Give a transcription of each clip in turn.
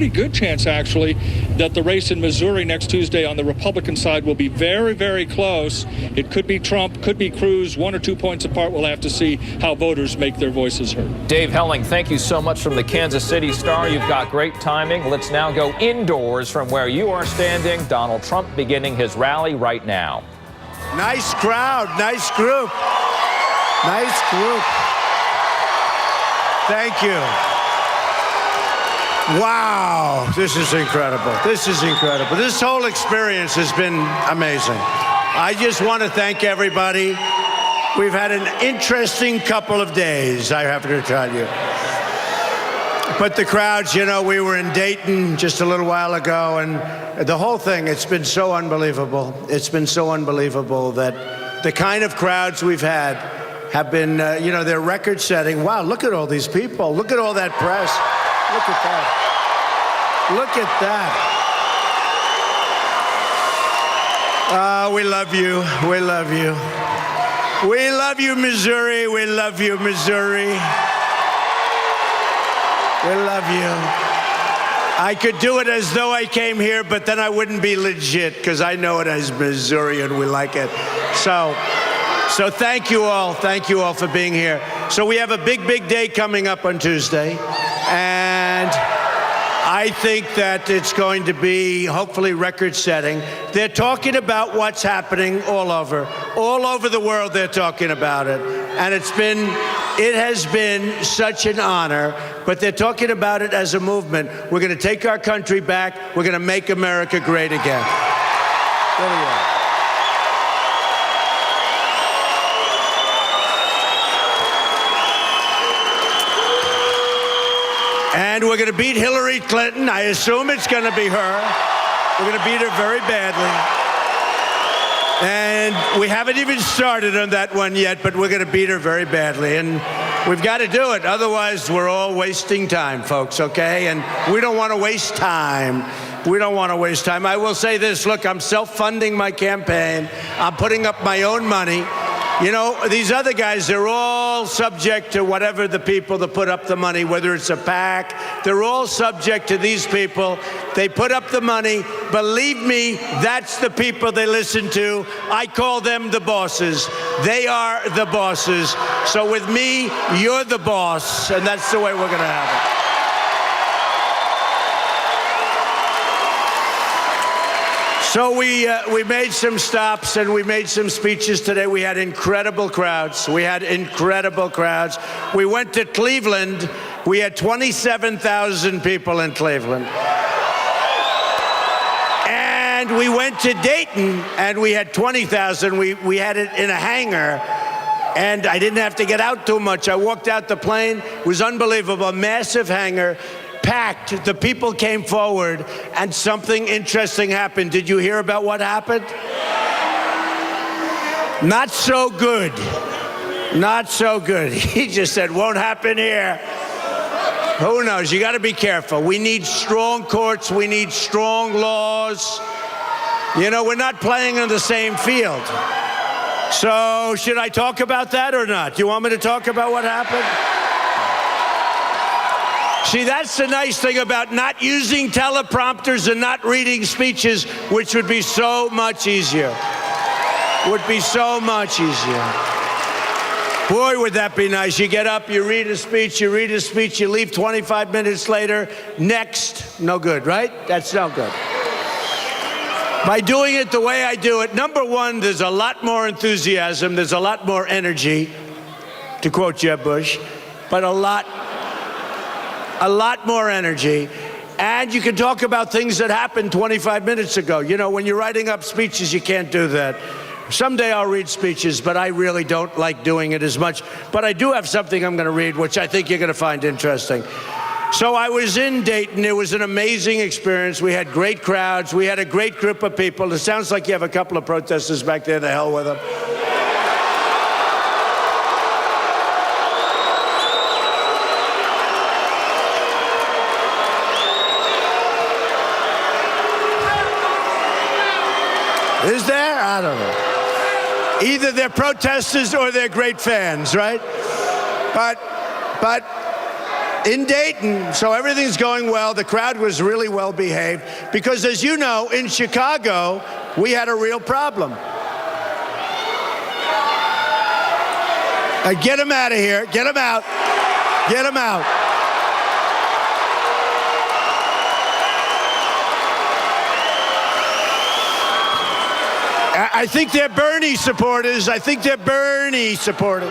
pretty good chance, actually, that the race in Missouri next Tuesday on the Republican side will be very, very close. It could be Trump, could be Cruz, 1 or 2 points apart. We'll have to see how voters make their voices heard. Dave Helling, thank you so much from the Kansas City Star. You've got great timing. Let's now go indoors from where you are standing. Donald Trump beginning his rally right now. Nice crowd, nice group. Nice group. Thank you. Wow, this is incredible. This is incredible. This whole experience has been amazing. I just want to thank everybody. We've had an interesting couple of days, I have to tell you. But the crowds, you know, we were in Dayton just a little while ago, and the whole thing, it's been so unbelievable. It's been so unbelievable that the kind of crowds we've had have been, you know, they're record-setting. Wow, look at all these people. Look at all that press. Look at that. Look at that. We love you. We love you. We love you, Missouri. We love you, Missouri. We love you. I could do it as though I came here, but then I wouldn't be legit, because I know it as Missouri and we like it. So thank you all. Thank you all for being here. So we have a big, big day coming up on Tuesday. And I think that it's going to be hopefully record-setting. They're talking about what's happening all over the world. They're talking about it. And it has been such an honor, but they're talking about it as a movement. We're going to take our country back. We're going to make America great again. There we go. And we're going to beat Hillary Clinton. I assume it's going to be her. We're going to beat her very badly. And we haven't even started on that one yet, but we're going to beat her very badly. And we've got to do it. Otherwise, we're all wasting time, folks, okay? And we don't want to waste time. We don't want to waste time. I will say this. Look, I'm self-funding my campaign. I'm putting up my own money. You know, these other guys, they're all subject to whatever the people that put up the money, whether it's a PAC, they're all subject to these people. They put up the money. Believe me, that's the people they listen to. I call them the bosses. They are the bosses. So with me, you're the boss, and that's the way we're going to have it. So we made some stops and we made some speeches today. We had incredible crowds. We went to Cleveland. We had 27,000 people in Cleveland. And we went to Dayton and we had 20,000. We had it in a hangar. And I didn't have to get out too much. I walked out the plane. It was unbelievable. A massive hangar. Packed. The people came forward, and something interesting happened. Did you hear about what happened? Not so good. Not so good. He just said, won't happen here. Who knows? You got to be careful. We need strong courts. We need strong laws. You know, we're not playing on the same field. So should I talk about that or not? Do you want me to talk about what happened? See, that's the nice thing about not using teleprompters and not reading speeches, which would be so much easier. Would be so much easier. Boy, would that be nice. You get up, you read a speech, you leave 25 minutes later. Next, no good, right? That's no good. By doing it the way I do it, number one, there's a lot more enthusiasm, there's a lot more energy, to quote Jeb Bush, but a lot more energy. And you can talk about things that happened 25 minutes ago. You know, when you're writing up speeches, you can't do that. Someday I'll read speeches, but I really don't like doing it as much. But I do have something I'm going to read, which I think you're going to find interesting. So I was in Dayton. It was an amazing experience. We had great crowds. We had a great group of people. It sounds like you have a couple of protesters back there. The hell with them. Is there? I don't know. Either they're protesters or they're great fans, right? But in Dayton, so everything's going well. The crowd was really well behaved because, as you know, in Chicago, we had a real problem. Get him out of here. Get him out. Get him out. I think they're Bernie supporters. I think they're Bernie supporters.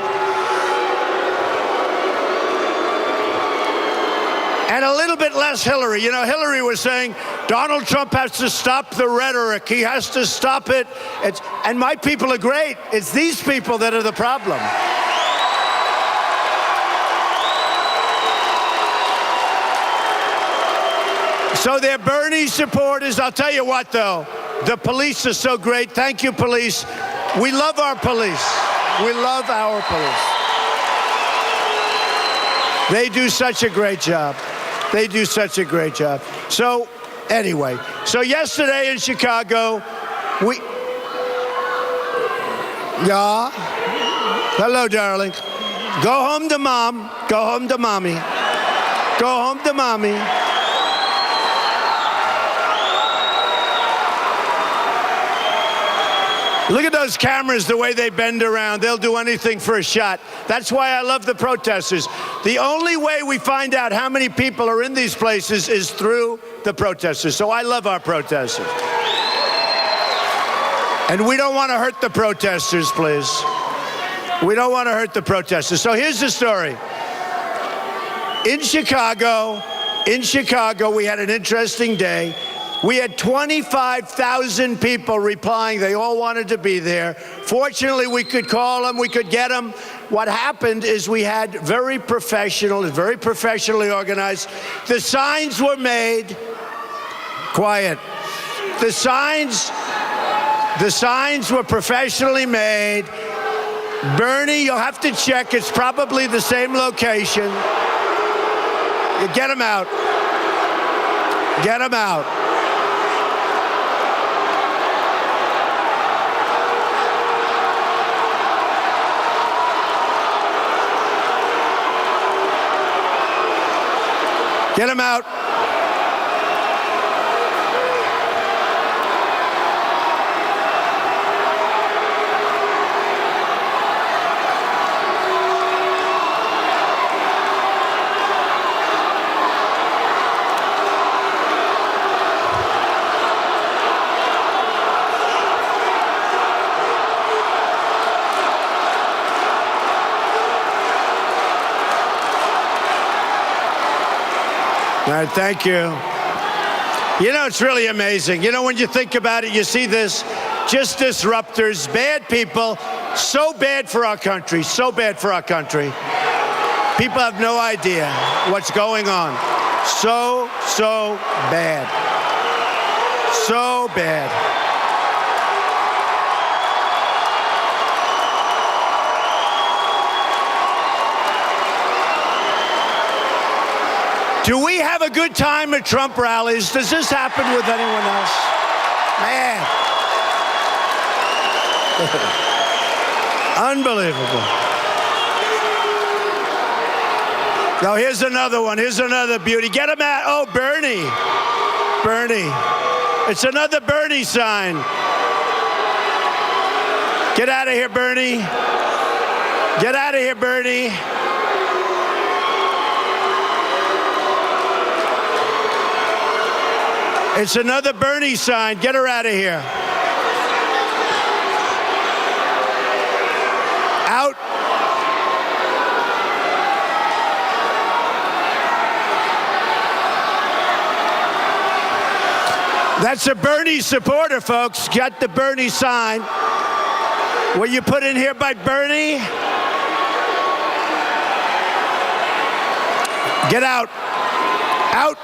And a little bit less Hillary. You know, Hillary was saying Donald Trump has to stop the rhetoric. He has to stop it. And my people are great. It's these people that are the problem. So they're Bernie supporters. I'll tell you what, though. The police are so great. Thank you, police. We love our police. We love our police. They do such a great job. They do such a great job. So, anyway, so yesterday in Chicago, yeah. Hello, darling. Go home to mom. Go home to mommy. Go home to mommy. Look at those cameras, the way they bend around. They'll do anything for a shot. That's why I love the protesters. The only way we find out how many people are in these places is through the protesters. So I love our protesters. And we don't want to hurt the protesters, please. We don't want to hurt the protesters. So here's the story. In Chicago, we had an interesting day. We had 25,000 people replying. They all wanted to be there. Fortunately, we could call them. We could get them. What happened is we had very professionally organized. The signs were made. Quiet. The signs were professionally made. Bernie, you'll have to check. It's probably the same location. You get them out. Get them out. Get him out. All right, thank you. You know, it's really amazing. You know, when you think about it, you see this, just disruptors, bad people, so bad for our country, so bad for our country. People have no idea what's going on. So bad. So bad. Do we have a good time at Trump rallies? Does this happen with anyone else? Man. Unbelievable. Now, here's another one. Here's another beauty. Get him out. Oh, Bernie. Bernie. It's another Bernie sign. Get out of here, Bernie. Get out of here, Bernie. It's another Bernie sign. Get her out of here. Out. That's a Bernie supporter, folks. Got the Bernie sign. Were you put in here by Bernie? Get out. Out.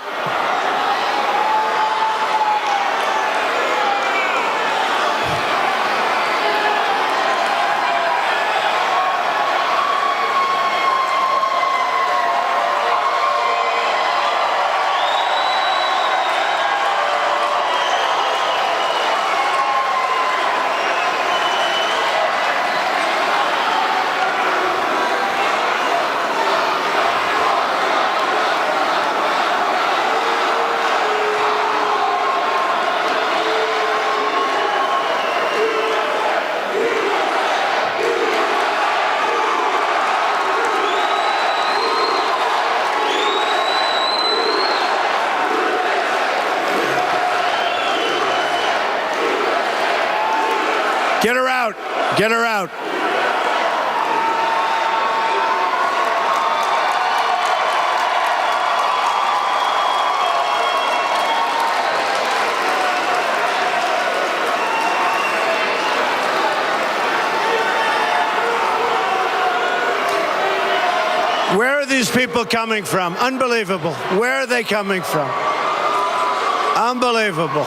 Get her out. Where are these people coming from? Unbelievable. Where are they coming from? Unbelievable.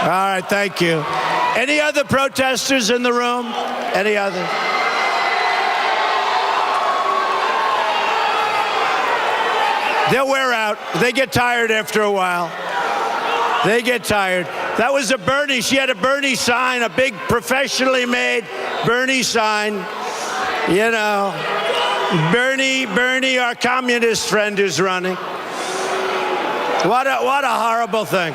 All right, thank you. Any other protesters in the room? Any other? They'll wear out. They get tired after a while. They get tired. That was a Bernie. She had a Bernie sign, a big professionally made Bernie sign. You know, Bernie, our communist friend who's running. What a horrible thing.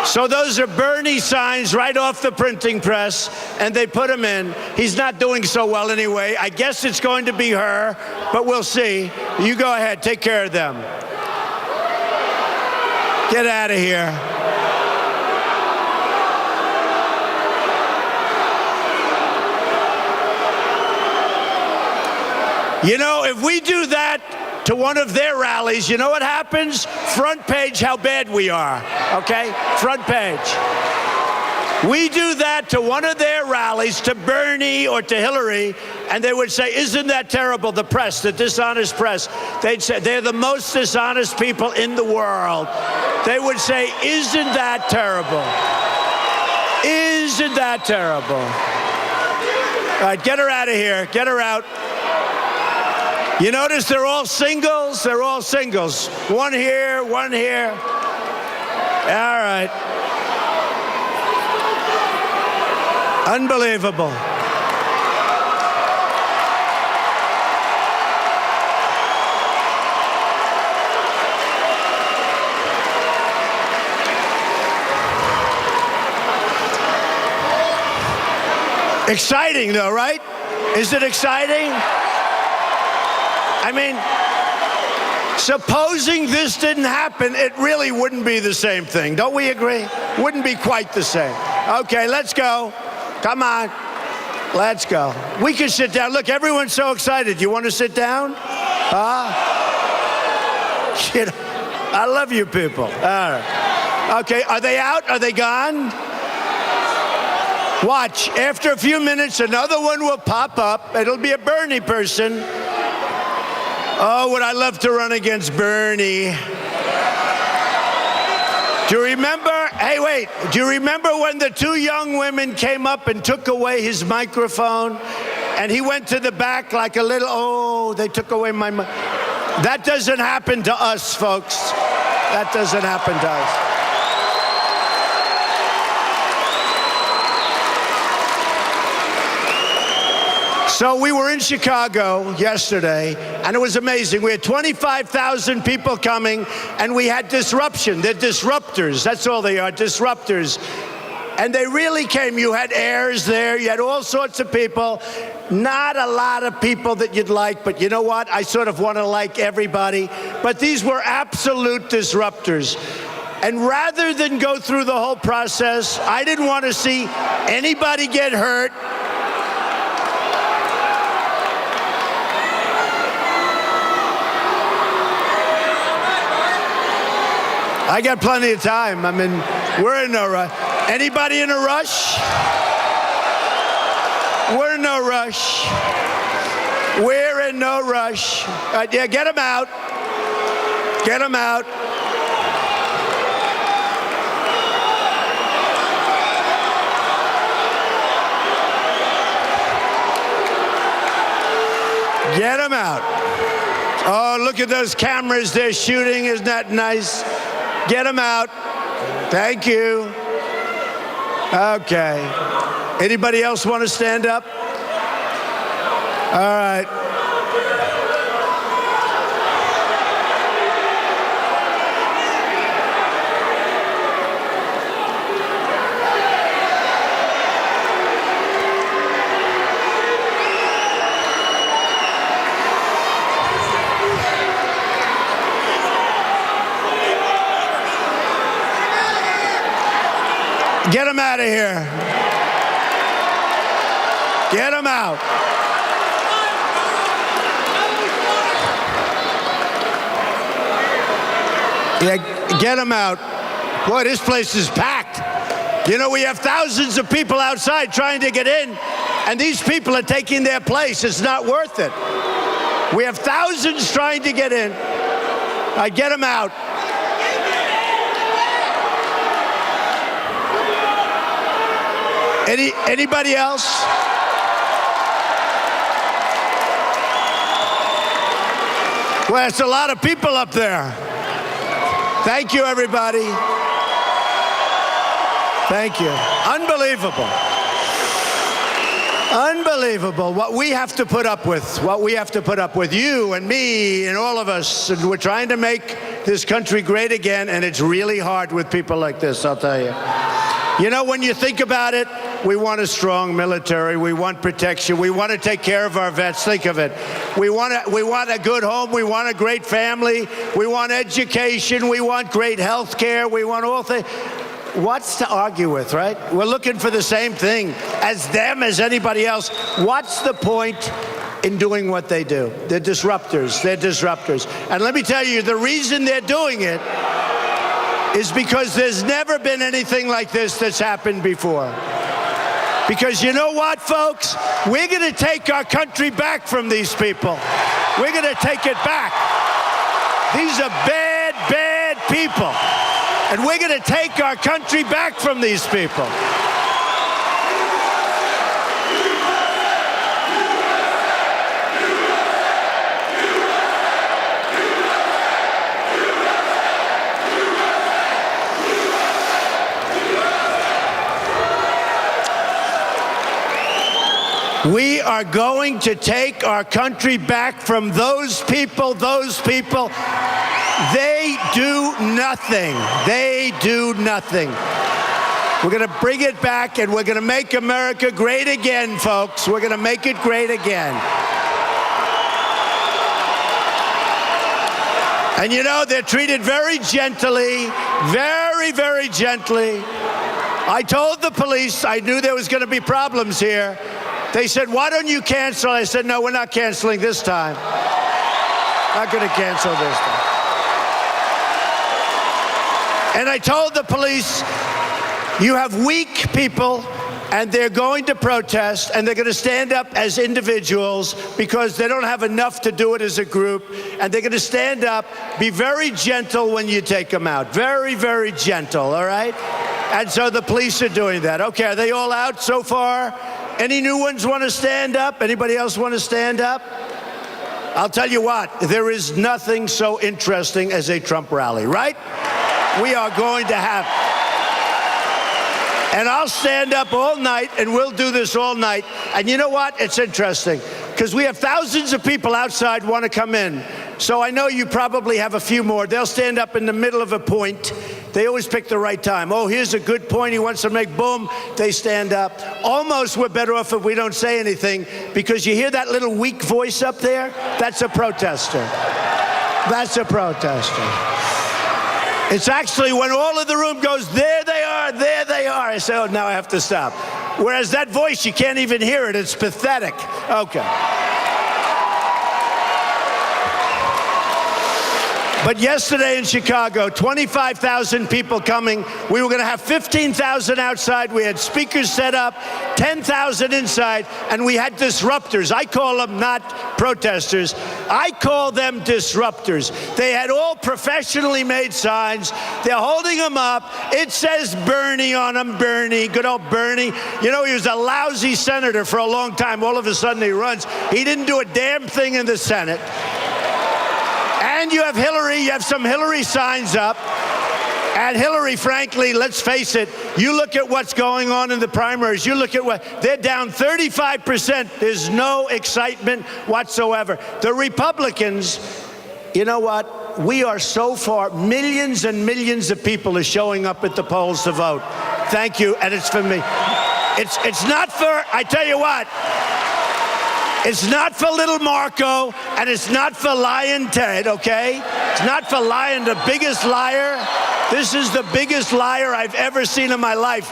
So those are Bernie signs right off the printing press, and they put him in. He's not doing so well anyway. I guess it's going to be her, but we'll see. You go ahead, take care of them. Get out of here. You know, if we do that to one of their rallies, you know what happens? Front page how bad we are, okay? Front page. We do that to one of their rallies, to Bernie or to Hillary, and they would say, isn't that terrible, the press, the dishonest press? They'd say, they're the most dishonest people in the world. They would say, isn't that terrible? Isn't that terrible? All right, get her out of here. Get her out. You notice they're all singles? They're all singles. One here, one here. All right. Unbelievable. Exciting, though, right? Is it exciting? I mean, supposing this didn't happen, it really wouldn't be the same thing. Don't we agree? Wouldn't be quite the same. Okay, let's go. Come on. Let's go. We can sit down. Look, everyone's so excited. You want to sit down? You know, I love you people. All right. Okay, are they out? Are they gone? Watch. After a few minutes, another one will pop up. It'll be a Bernie person. Oh, would I love to run against Bernie. Do you remember? Hey, wait. Do you remember when the two young women came up and took away his microphone? And he went to the back like a little, oh, they took away my mic. That doesn't happen to us, folks. That doesn't happen to us. So we were in Chicago yesterday, and it was amazing. We had 25,000 people coming, and we had disruption. They're disruptors. That's all they are, disruptors. And they really came. You had heirs there. You had all sorts of people. Not a lot of people that you'd like, but you know what? I sort of want to like everybody. But these were absolute disruptors. And rather than go through the whole process, I didn't want to see anybody get hurt. I got plenty of time. I mean, we're in no rush. Anybody in a rush? We're in no rush. We're in no rush. Yeah, get them out. Get them out. Get them out. Oh, look at those cameras they're shooting. Isn't that nice? Get them out. Thank you. Okay. Anybody else want to stand up? All right. Get him out of here. Get him out. Yeah, get him out. Boy, this place is packed. You know, we have thousands of people outside trying to get in, and these people are taking their place. It's not worth it. We have thousands trying to get in. Get them out. Anybody else? Well, it's a lot of people up there. Thank you, everybody. Thank you. Unbelievable. Unbelievable what we have to put up with, you and me and all of us. And we're trying to make this country great again, and it's really hard with people like this, I'll tell you. You know, when you think about it, we want a strong military. We want protection. We want to take care of our vets. Think of it. We want a good home. We want a great family. We want education. We want great health care. We want all things. What's to argue with, right? We're looking for the same thing as them, as anybody else. What's the point in doing what they do? They're disruptors. They're disruptors. And let me tell you, the reason they're doing it is because there's never been anything like this that's happened before. Because you know what, folks? We're going to take our country back from these people. We're going to take it back. These are bad, bad people. And we're going to take our country back from these people. We are going to take our country back from those people. They do nothing. They do nothing. We're going to bring it back, and we're going to make America great again, folks. We're going to make it great again. And you know, they're treated very gently, very, very gently. I told the police I knew there was going to be problems here. They said, why don't you cancel? I said, no, we're not canceling this time. Not going to cancel this time. And I told the police, you have weak people, and they're going to protest, and they're going to stand up as individuals because they don't have enough to do it as a group, and they're going to stand up. Be very gentle when you take them out. Very, very gentle, all right? And so the police are doing that. Okay, are they all out so far? Any new ones want to stand up? Anybody else want to stand up? I'll tell you what, there is nothing so interesting as a Trump rally, right? We are going to have. And I'll stand up all night, and we'll do this all night. And you know what? It's interesting, because we have thousands of people outside want to come in. So I know you probably have a few more. They'll stand up in the middle of a point. They always pick the right time. Oh, here's a good point he wants to make. Boom, they stand up. Almost we're better off if we don't say anything, because you hear that little weak voice up there? That's a protester. That's a protester. It's actually when all of the room goes, there they are, there they are. I say, oh, now I have to stop. Whereas that voice, you can't even hear it. It's pathetic. Okay. But yesterday in Chicago, 25,000 people coming. We were going to have 15,000 outside. We had speakers set up, 10,000 inside, and we had disruptors. I call them not protesters. I call them disruptors. They had all professionally made signs. They're holding them up. It says Bernie on them, Bernie, good old Bernie. You know, he was a lousy senator for a long time. All of a sudden he runs. He didn't do a damn thing in the Senate. And you have Hillary, you have some Hillary signs up. And Hillary, frankly, let's face it, you look at what's going on in the primaries, you look at what, they're down 35%. There's no excitement whatsoever. The Republicans, you know what? We are so far, millions and millions of people are showing up at the polls to vote. Thank you, and it's for me. It's not for, I tell you what, it's not for little Marco, and it's not for Lion Ted, okay? It's not for Lion, the biggest liar. This is the biggest liar I've ever seen in my life.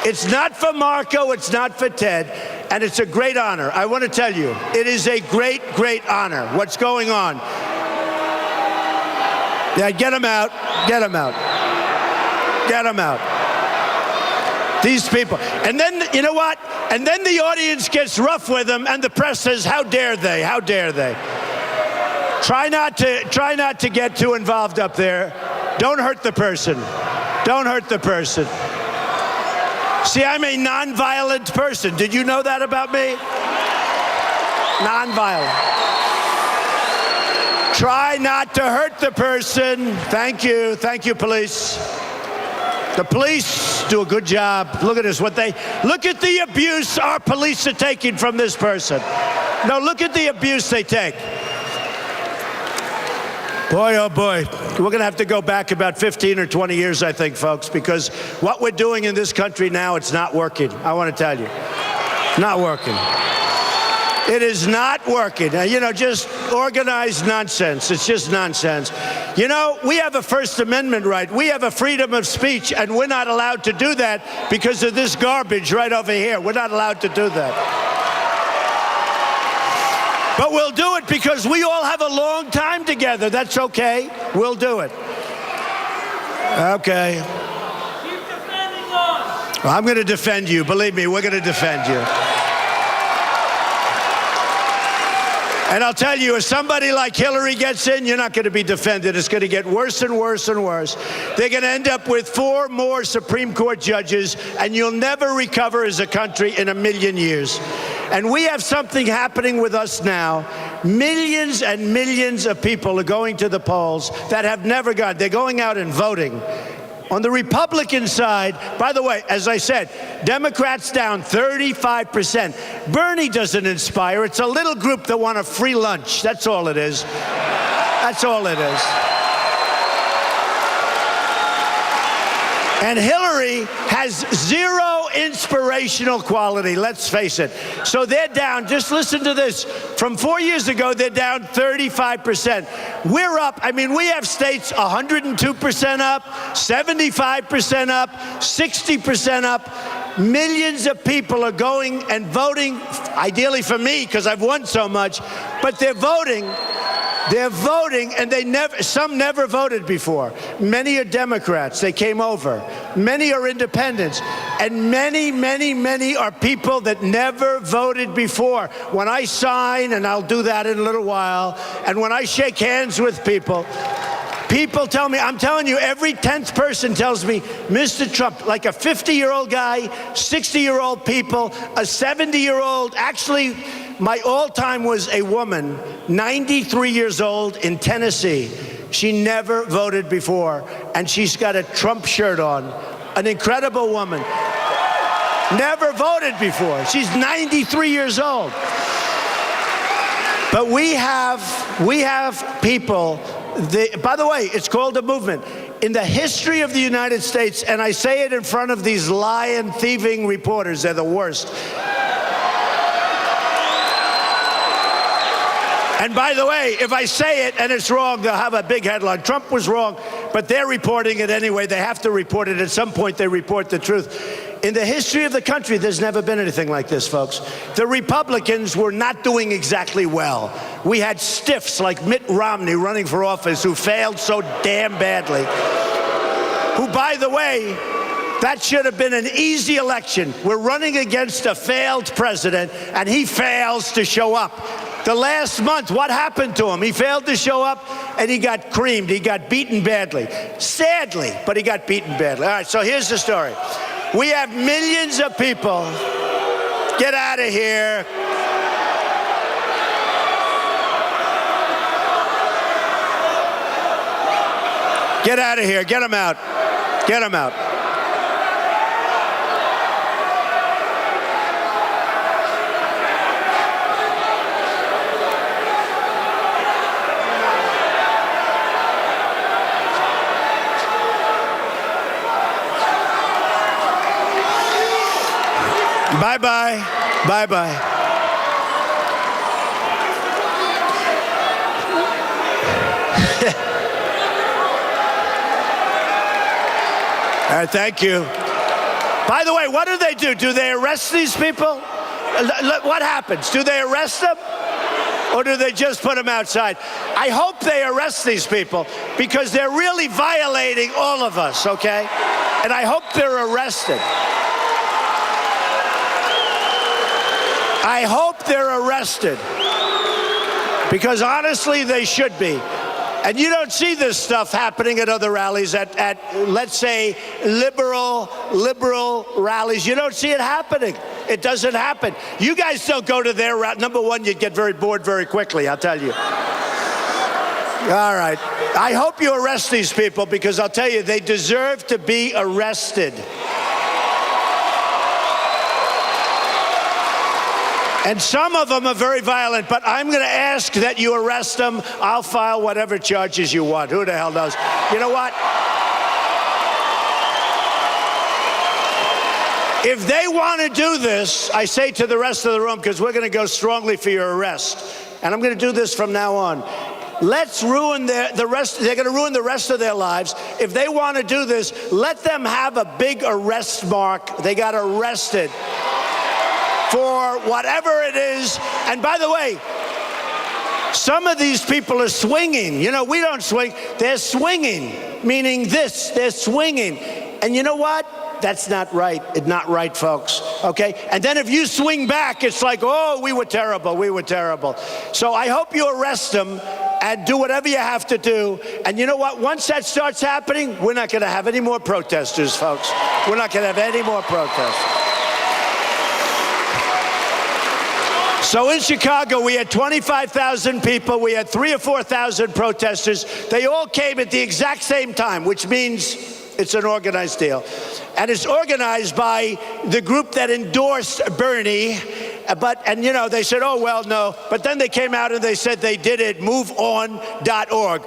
It's not for Marco, it's not for Ted, and it's a great honor. I want to tell you, it is a great, great honor what's going on. Yeah, get them out, get them out. Get them out. These people. And then, you know what? And then the audience gets rough with them, and the press says, how dare they? How dare they? Try not to get too involved up there. Don't hurt the person. Don't hurt the person. See, I'm a nonviolent person. Did you know that about me? Nonviolent. Try not to hurt the person. Thank you. Thank you, police. The police do a good job. Look at this. Look at the abuse our police are taking from this person. No, look at the abuse they take. Boy, oh boy, we're going to have to go back about 15 or 20 years, I think, folks, because what we're doing in this country now, it's not working. I want to tell you. Not working. It is not working. Now, you know, just organized nonsense. It's just nonsense. You know, we have a First Amendment right. We have a freedom of speech, and we're not allowed to do that because of this garbage right over here. We're not allowed to do that. But we'll do it because we all have a long time together. That's okay. We'll do it. Okay. Keep defending us. Well, I'm going to defend you. Believe me, we're going to defend you. And I'll tell you, if somebody like Hillary gets in, you're not going to be defended. It's going to get worse and worse and worse. They're going to end up with 4 more Supreme Court judges, and you'll never recover as a country in a million years. And we have something happening with us now. Millions and millions of people are going to the polls that have never gone. They're going out and voting. On the Republican side, by the way, as I said, Democrats down 35%. Bernie doesn't inspire. It's a little group that want a free lunch. That's all it is. That's all it is. And Hillary has 0 inspirational quality, let's face it. So they're down, just listen to this. From 4 years ago, they're down 35%. We're up, I mean, we have states 102% up, 75% up, 60% up. Millions of people are going and voting, ideally for me, because I've won so much, but they're voting. They're voting, and some never voted before. Many are Democrats. They came over. Many are independents. And many, many, many are people that never voted before. When I sign, and I'll do that in a little while, and when I shake hands with people, people tell me, I'm telling you, every 10th person tells me, Mr. Trump, like a 50-year-old guy, 60-year-old people, a 70-year-old, actually, my all-time was a woman, 93 years old in Tennessee. She never voted before, and she's got a Trump shirt on. An incredible woman. Never voted before. She's 93 years old. But we have people, by the way, it's called a movement. In the history of the United States, and I say it in front of these lying, thieving reporters, they're the worst. And by the way, if I say it and it's wrong, they'll have a big headline. Trump was wrong, but they're reporting it anyway. They have to report it. At some point, they report the truth. In the history of the country, there's never been anything like this, folks. The Republicans were not doing exactly well. We had stiffs like Mitt Romney running for office who failed so damn badly. Who, by the way, that should have been an easy election. We're running against a failed president, and he fails to show up. The last month, what happened to him? He failed to show up, and he got creamed. He got beaten badly. Sadly, but he got beaten badly. All right, so here's the story. We have millions of people. Get out of here. Get out of here. Get them out. Get them out. Bye-bye. Bye-bye. All right, thank you. By the way, what do? Do they arrest these people? What happens? Do they arrest them? Or do they just put them outside? I hope they arrest these people because they're really violating all of us, okay? And I hope they're arrested. I hope they're arrested because honestly, they should be. And you don't see this stuff happening at other rallies, at let's say, liberal rallies. You don't see it happening. It doesn't happen. You guys don't go to their rally. Number one, you'd get very bored very quickly, I'll tell you. All right. I hope you arrest these people because I'll tell you, they deserve to be arrested. And some of them are very violent, but I'm going to ask that you arrest them. I'll file whatever charges you want. Who the hell knows? You know what? If they want to do this, I say to the rest of the room, because we're going to go strongly for your arrest, and I'm going to do this from now on. Let's ruin the rest. They're going to ruin the rest of their lives. If they want to do this, let them have a big arrest mark. They got arrested for whatever it is. And by the way, some of these people are swinging. You know, we don't swing. They're swinging, meaning this. They're swinging. And you know what? That's not right. It's not right, folks. Okay? And then if you swing back, it's like, oh, we were terrible. We were terrible. So I hope you arrest them and do whatever you have to do. And you know what? Once that starts happening, we're not going to have any more protesters, folks. We're not going to have any more protesters. So in Chicago, we had 25,000 people. We had 3,000 or 4,000 protesters. They all came at the exact same time, which means it's an organized deal. And it's organized by the group that endorsed Bernie. And you know, they said, oh, well, no. But then they came out and they said they did it, moveon.org.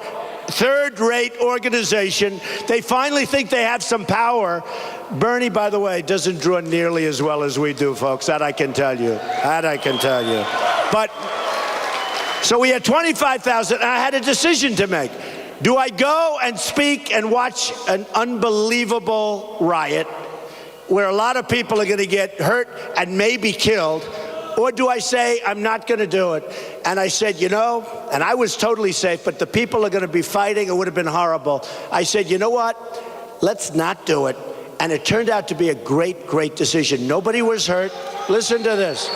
Third-rate organization. They finally think they have some power. Bernie, by the way, doesn't draw nearly as well as we do, folks. That I can tell you. That I can tell you. But, so we had 25,000, and I had a decision to make. Do I go and speak and watch an unbelievable riot where a lot of people are going to get hurt and maybe killed? Or do I say, I'm not going to do it? And I said, you know, and I was totally safe, but the people are going to be fighting. It would have been horrible. I said, you know what? Let's not do it. And it turned out to be a great, great decision. Nobody was hurt. Listen to this.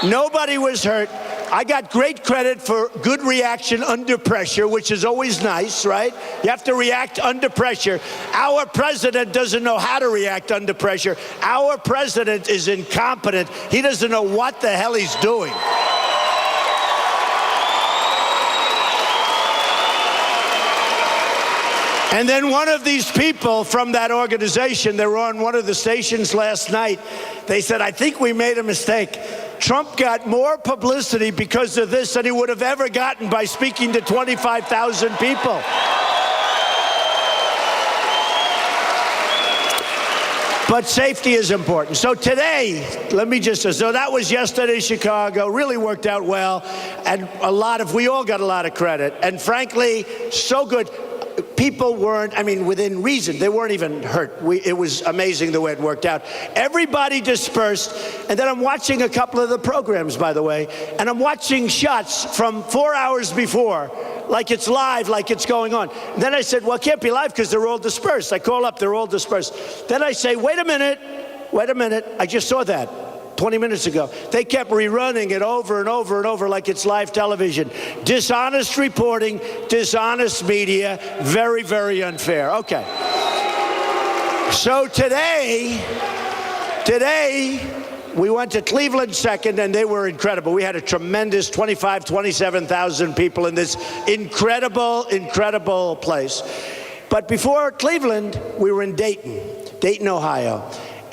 Nobody was hurt. I got great credit for good reaction under pressure, which is always nice, right? You have to react under pressure. Our president doesn't know how to react under pressure. Our president is incompetent. He doesn't know what the hell he's doing. And then one of these people from that organization, they were on one of the stations last night, they said, I think we made a mistake. Trump got more publicity because of this than he would have ever gotten by speaking to 25,000 people. But safety is important. So today, so that was yesterday, Chicago, really worked out well. And we all got a lot of credit. And frankly, so good. People weren't, within reason, they weren't even hurt. It was amazing the way it worked out. Everybody dispersed, and then I'm watching a couple of the programs, by the way, and I'm watching shots from 4 hours before, like it's live, like it's going on. And then I said, well, it can't be live because they're all dispersed. I call up, they're all dispersed. Then I say, wait a minute, I just saw that 20 minutes ago. They kept rerunning it over and over and over like it's live television. Dishonest reporting, dishonest media, very, very unfair. Okay. So today, we went to Cleveland second, and they were incredible. We had a tremendous 27,000 people in this incredible, incredible place. But before Cleveland, we were in Dayton, Ohio.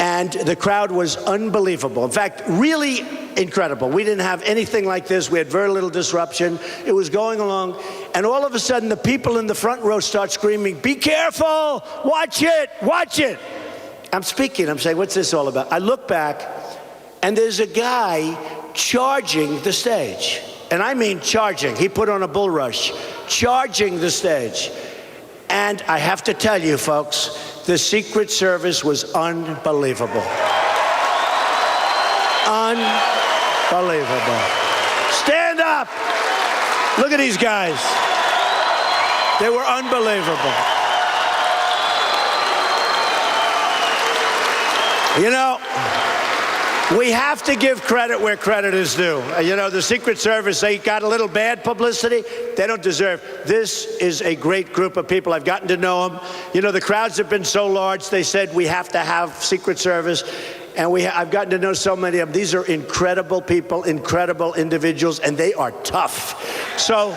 And the crowd was unbelievable. In fact, really incredible. We didn't have anything like this. We had very little disruption. It was going along. And all of a sudden, the people in the front row start screaming, be careful, watch it, watch it. I'm speaking, I'm saying, what's this all about? I look back, and there's a guy charging the stage. And I mean charging. He put on a bull rush, charging the stage. And I have to tell you, folks, The Secret Service was unbelievable. Unbelievable. Stand up. Look at these guys. They were unbelievable. You know, we have to give credit where credit is due. You know, the Secret Service, they got a little bad publicity. They don't deserve. This is a great group of people. I've gotten to know them. You know, the crowds have been so large, they said we have to have Secret Service. And I've gotten to know so many of them. These are incredible people, incredible individuals, and they are tough. So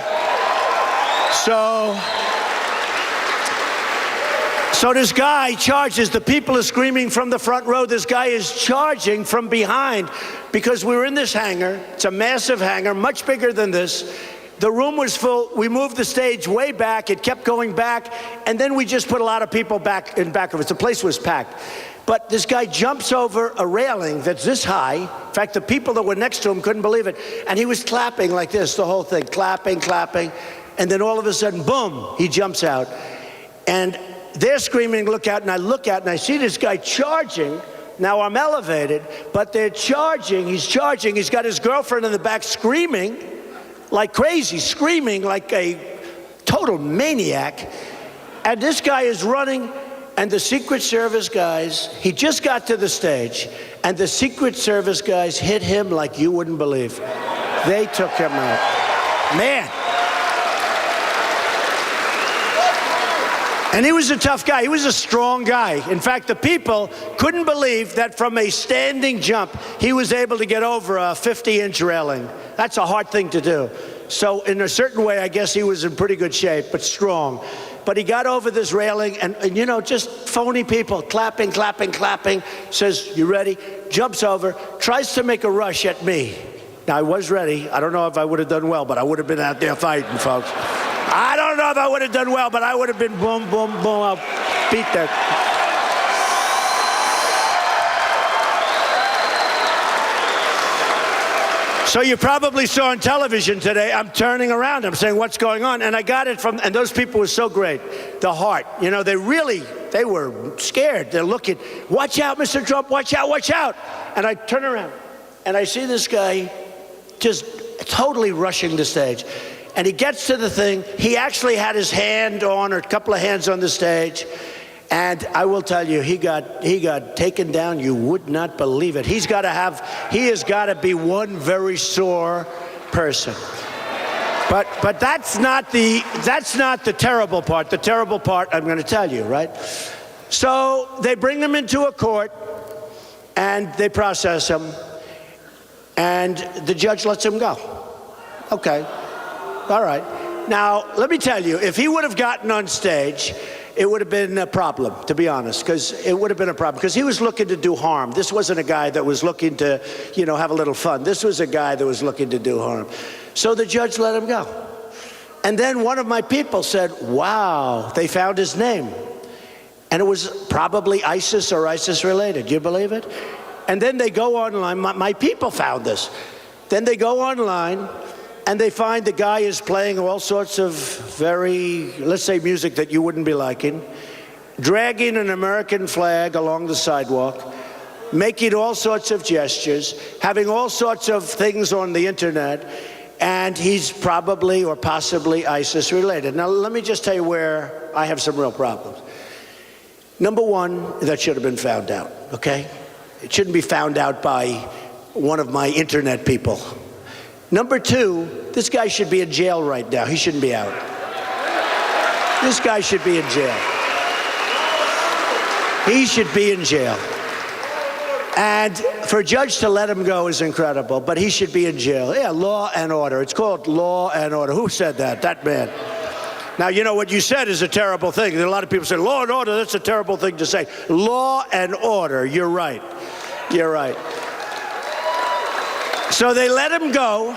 this guy charges. The people are screaming from the front row. This guy is charging from behind because we were in this hangar. It's a massive hangar, much bigger than this. The room was full. We moved the stage way back. It kept going back. And then we just put a lot of people back in back of it. The place was packed. But this guy jumps over a railing that's this high. In fact, the people that were next to him couldn't believe it. And he was clapping like this, the whole thing, clapping, clapping. And then all of a sudden, boom, he jumps out. And they're screaming, look out, and I look out, and I see this guy charging. Now I'm elevated, but they're charging, he's charging. He's got his girlfriend in the back screaming like crazy, screaming like a total maniac. And this guy is running, and the Secret Service guys, he just got to the stage, and the Secret Service guys hit him like you wouldn't believe. They took him out. Man. And he was a tough guy. He was a strong guy. In fact, the people couldn't believe that from a standing jump, he was able to get over a 50-inch railing. That's a hard thing to do. So in a certain way, I guess he was in pretty good shape, but strong. But he got over this railing, and you know, just phony people, clapping, clapping, clapping. Says, you ready? Jumps over, tries to make a rush at me. Now, I was ready. I don't know if I would have done well, but I would have been out there fighting, folks. I don't know if I would have done well, but I would have been boom, boom, boom. I'll beat that. So you probably saw on television today, I'm turning around. I'm saying, what's going on? And I got it from, and those people were so great. The heart. You know, they were scared. They're looking, watch out, Mr. Trump, watch out, watch out. And I turn around, and I see this guy just totally rushing the stage. And he gets to the thing. He actually had his hand on, or a couple of hands on the stage. And I will tell you, he got taken down. You would not believe it. He has got to be one very sore person. But that's not the terrible part. The terrible part, I'm going to tell you, right? So they bring him into a court, and they process him, and the judge lets him go. Okay. All right. Now, let me tell you, if he would have gotten on stage, it would have been a problem, to be honest, because it would have been a problem. Because he was looking to do harm. This wasn't a guy that was looking to, you know, have a little fun. This was a guy that was looking to do harm. So the judge let him go. And then one of my people said, wow, they found his name. And it was probably ISIS or ISIS related. Do you believe it? And then they go online. My people found this. Then they go online, and they find the guy is playing all sorts of very, let's say, music that you wouldn't be liking, dragging an American flag along the sidewalk, making all sorts of gestures, having all sorts of things on the internet, and he's probably or possibly ISIS related. Now, let me just tell you where I have some real problems. Number one, that should have been found out, okay? It shouldn't be found out by one of my internet people. Number two, this guy should be in jail right now. He shouldn't be out. This guy should be in jail. He should be in jail. And for a judge to let him go is incredible, but he should be in jail. Yeah, law and order. It's called law and order. Who said that? That man. Now, you know, what you said is a terrible thing. A lot of people say, law and order, that's a terrible thing to say. Law and order, you're right. You're right. So they let him go,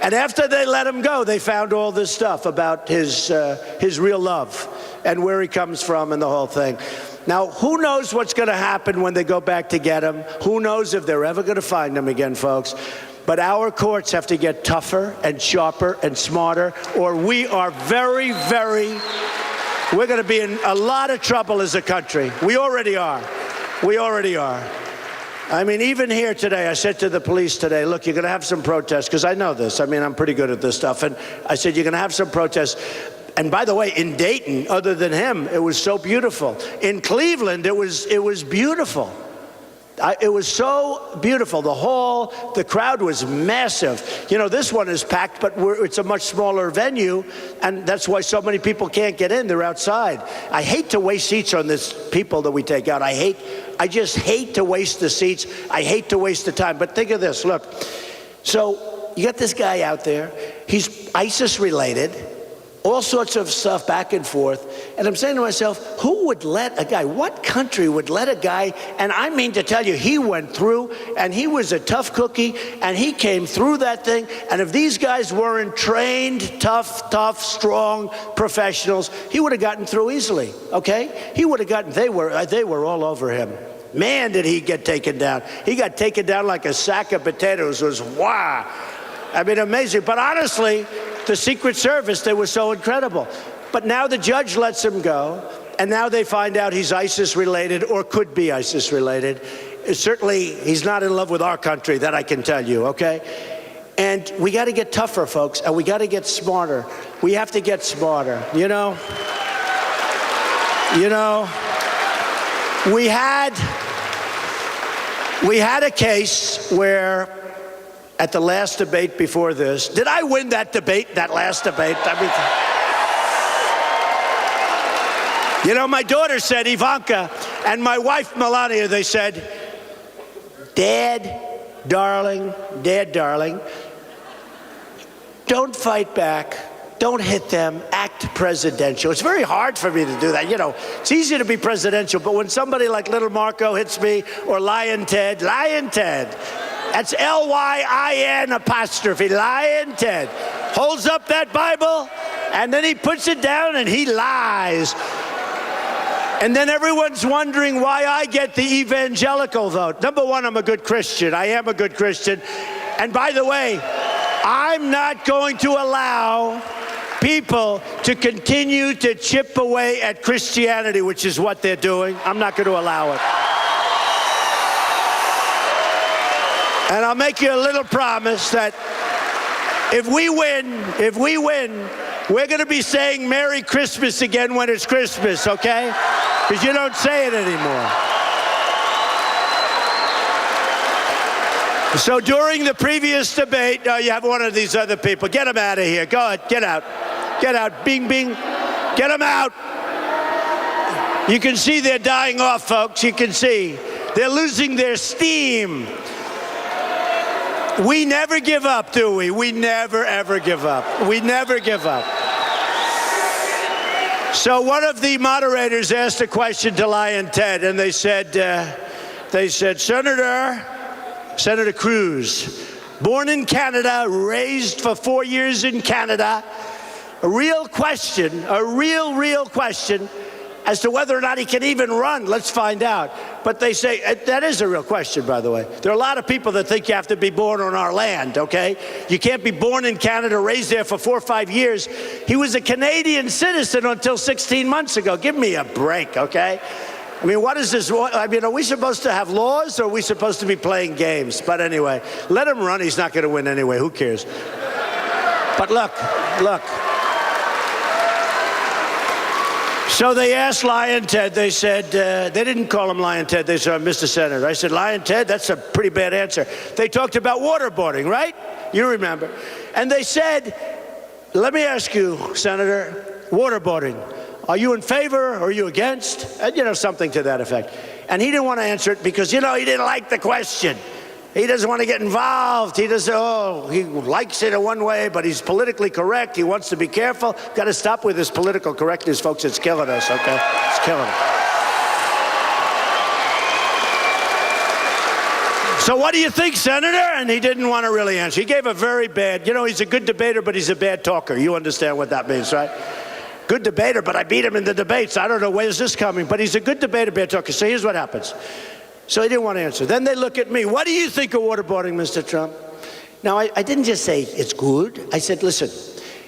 and after they let him go, they found all this stuff about his real love and where he comes from and the whole thing. Now, who knows what's going to happen when they go back to get him? Who knows if they're ever going to find him again, folks? But our courts have to get tougher and sharper and smarter, or we are very, very, We're going to be in a lot of trouble as a country. We already are. We already are. I mean, even here today, I said to the police today, look, you're going to have some protests, because I know this. I mean, I'm pretty good at this stuff. And I said, you're going to have some protests. And by the way, in Dayton, other than him, it was so beautiful. In Cleveland, it was beautiful. It was so beautiful. The hall, the crowd was massive. You know, this one is packed, but it's a much smaller venue, and that's why so many people can't get in. They're outside. I hate to waste seats on this people that we take out. I just hate to waste the seats. I hate to waste the time. But think of this. Look, so you got this guy out there. He's ISIS-related. All sorts of stuff back and forth. And I'm saying to myself, who would let a guy, what country would let a guy, and I mean to tell you, he went through, and he was a tough cookie, and he came through that thing. And if these guys weren't trained, tough, strong professionals, he would have gotten through easily, okay? He would have gotten, they were all over him. Man, did he get taken down. He got taken down like a sack of potatoes. It was, wow. I mean, amazing. But honestly, the Secret Service, they were so incredible. But now the judge lets him go, and now they find out he's ISIS-related or could be ISIS-related. Certainly, he's not in love with our country, that I can tell you, okay? And we got to get tougher, folks, and we got to get smarter. We have to get smarter, you know? We had a case where, at the last debate before this, did I win that debate, that last debate? I mean, you know, my daughter said, Ivanka, and my wife, Melania, they said, Dad, darling, don't fight back. Don't hit them. Act presidential. It's very hard for me to do that. You know, it's easy to be presidential, but when somebody like Little Marco hits me, or Lion Ted, that's Lyin apostrophe, Lion Ted, holds up that Bible, and then he puts it down and he lies. And then everyone's wondering why I get the evangelical vote. Number one, I'm a good Christian. I am a good Christian. And by the way, I'm not going to allow people to continue to chip away at Christianity, which is what they're doing. I'm not going to allow it. And I'll make you a little promise that if we win, we're going to be saying Merry Christmas again when it's Christmas, okay? Because you don't say it anymore. So during the previous debate, you have one of these other people. Get them out of here. Go ahead. Get out. Get out. Bing, bing. Get them out. You can see they're dying off, folks. You can see. They're losing their steam. We never give up, do we? We never, ever give up. We never give up. So one of the moderators asked a question to Lion Ted, and they said, Senator Cruz, born in Canada, raised for 4 years in Canada, a real question, a real question as to whether or not he can even run. Let's find out. But they say, that is a real question, by the way. There are a lot of people that think you have to be born on our land, okay? You can't be born in Canada, raised there for 4 or 5 years. He was a Canadian citizen until 16 months ago. Give me a break, okay? I mean, what is this? I mean, are we supposed to have laws, or are we supposed to be playing games? But anyway, let him run. He's not going to win anyway. Who cares? But look. So they asked Lion Ted, they said, they didn't call him Lion Ted, they said, Mr. Senator. I said, Lion Ted, that's a pretty bad answer. They talked about waterboarding, right? You remember. And they said, let me ask you, Senator, waterboarding. Are you in favor or are you against? And, something to that effect. And he didn't want to answer it because, he didn't like the question. He doesn't want to get involved. He likes it in one way, but he's politically correct. He wants to be careful. Got to stop with this political correctness, folks. It's killing us, okay? It's killing us. So what do you think, Senator? And he didn't want to really answer. He gave a very bad, he's a good debater, but he's a bad talker. You understand what that means, right? Good debater, but I beat him in the debates. I don't know where's this coming, but he's a good debater, bad talker. So here's what happens. So he didn't want to answer. Then they look at me. What do you think of waterboarding, Mr. Trump? Now, I didn't just say it's good. I said, listen,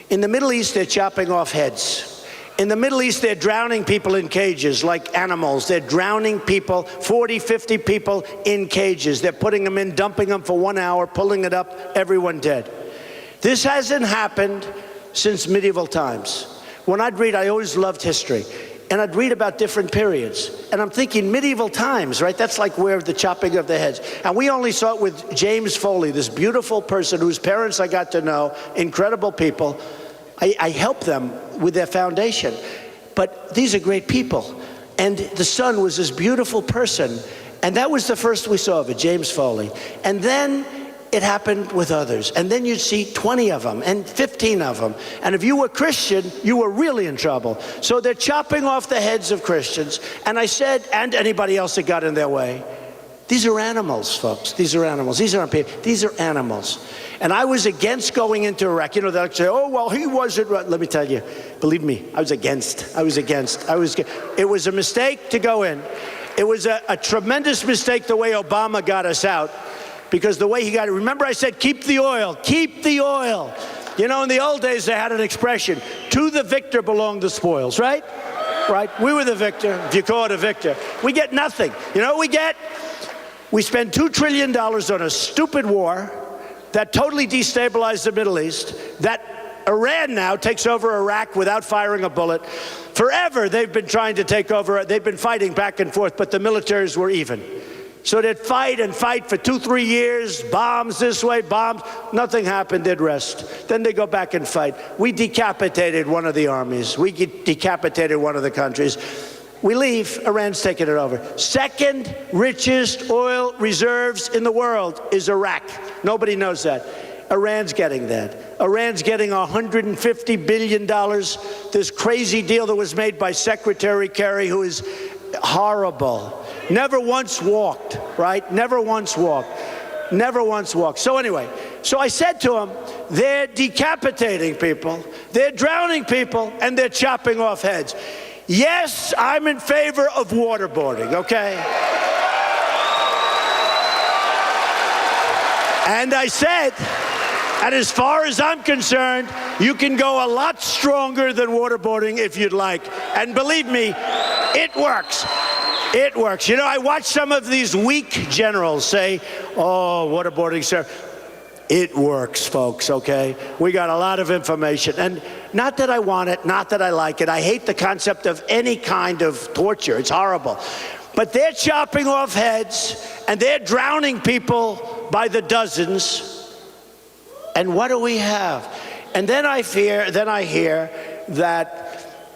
in the Middle East, they're chopping off heads. In the Middle East, they're drowning people in cages like animals. They're drowning people, 40, 50 people in cages. They're putting them in, dumping them for 1 hour, pulling it up, everyone dead. This hasn't happened since medieval times. When I'd read, I always loved history. And I'd read about different periods. And I'm thinking medieval times, right? That's like where the chopping of the heads. And we only saw it with James Foley, this beautiful person whose parents I got to know, incredible people. I helped them with their foundation. But these are great people. And the son was this beautiful person. And that was the first we saw of it, James Foley. And then it happened with others. And then you'd see 20 of them and 15 of them. And if you were Christian, you were really in trouble. So they're chopping off the heads of Christians. And I said, and anybody else that got in their way, these are animals, folks. These are animals. These aren't people. These are animals. And I was against going into Iraq. You know, they'll say, oh, well, he wasn't right. Let me tell you, believe me, I was against. It was a mistake to go in. It was a tremendous mistake the way Obama got us out. Because the way he got it, remember I said, keep the oil, keep the oil. You know, in the old days, they had an expression, to the victor belong the spoils, right? Right? We were the victor, if you call it a victor. We get nothing. You know what we get? We spend $2 trillion on a stupid war that totally destabilized the Middle East, that Iran now takes over Iraq without firing a bullet. Forever, they've been trying to take over. They've been fighting back and forth, but the militaries were even. So they'd fight and fight for 2-3 years, bombs this way, bombs. Nothing happened, they'd rest. Then they go back and fight. We decapitated one of the armies. We decapitated one of the countries. We leave, Iran's taking it over. Second richest oil reserves in the world is Iraq. Nobody knows that. Iran's getting that. Iran's getting $150 billion. This crazy deal that was made by Secretary Kerry, who is horrible. Never once walked, right? Never once walked. Never once walked. So anyway, so I said to him, they're decapitating people, they're drowning people, and they're chopping off heads. Yes, I'm in favor of waterboarding, okay? And I said, and as far as I'm concerned, you can go a lot stronger than waterboarding if you'd like. And believe me, it works. It works. You know, I watch some of these weak generals say, oh, waterboarding, sir. It works, folks, okay? We got a lot of information. And not that I want it, not that I like it. I hate the concept of any kind of torture. It's horrible. But they're chopping off heads, and they're drowning people by the dozens. And what do we have? And then I hear that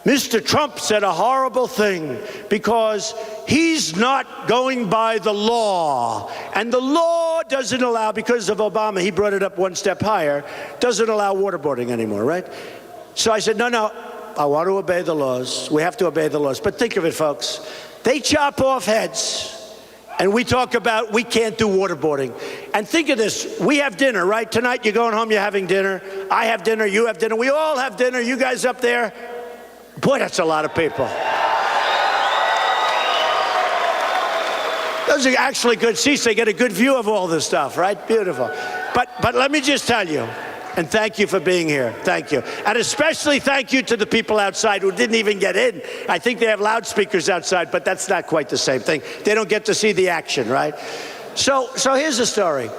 Mr. Trump said a horrible thing because he's not going by the law. And the law doesn't allow, because of Obama, he brought it up one step higher, doesn't allow waterboarding anymore, right? So I said, no, I want to obey the laws. We have to obey the laws. But think of it, folks. They chop off heads. And we talk about we can't do waterboarding. And think of this. We have dinner, right? Tonight you're going home, you're having dinner. I have dinner, you have dinner. We all have dinner. You guys up there. Boy, that's a lot of people. Those are actually good seats. They get a good view of all this stuff, right? Beautiful. But let me just tell you, and thank you for being here. Thank you. And especially thank you to the people outside who didn't even get in. I think they have loudspeakers outside, but that's not quite the same thing. They don't get to see the action, right? So here's the story.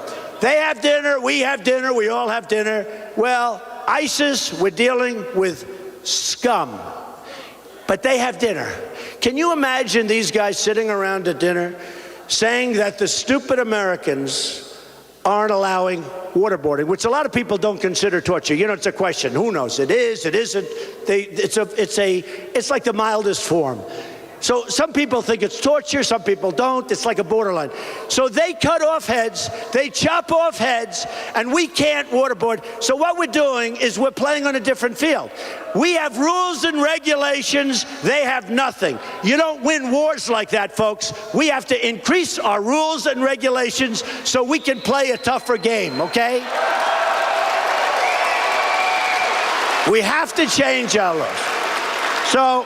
They have dinner, we all have dinner. Well, ISIS, we're dealing with scum. But they have dinner. Can you imagine these guys sitting around at dinner saying that the stupid Americans aren't allowing waterboarding, which a lot of people don't consider torture. You know, it's a question. Who knows? It is, it isn't. It's like the mildest form. So some people think it's torture, some people don't. It's like a borderline. So they cut off heads, they chop off heads, and we can't waterboard. So what we're doing is we're playing on a different field. We have rules and regulations, they have nothing. You don't win wars like that, folks. We have to increase our rules and regulations so we can play a tougher game, okay? We have to change our laws.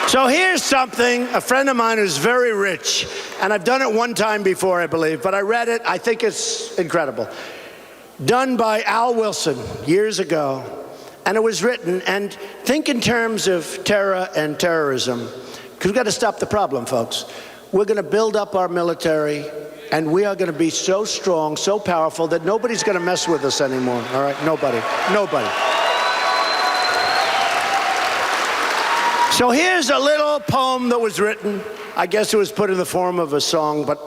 So here's something, a friend of mine who's very rich, and I've done it one time before, I believe, but I read it, I think it's incredible. Done by Al Wilson years ago, And it was written, and think in terms of terror and terrorism, because we've got to stop the problem, folks. We're going to build up our military, and we are going to be so strong, so powerful, that nobody's going to mess with us anymore, all right? Nobody. Nobody. So here's a little poem that was written. I guess it was put in the form of a song, but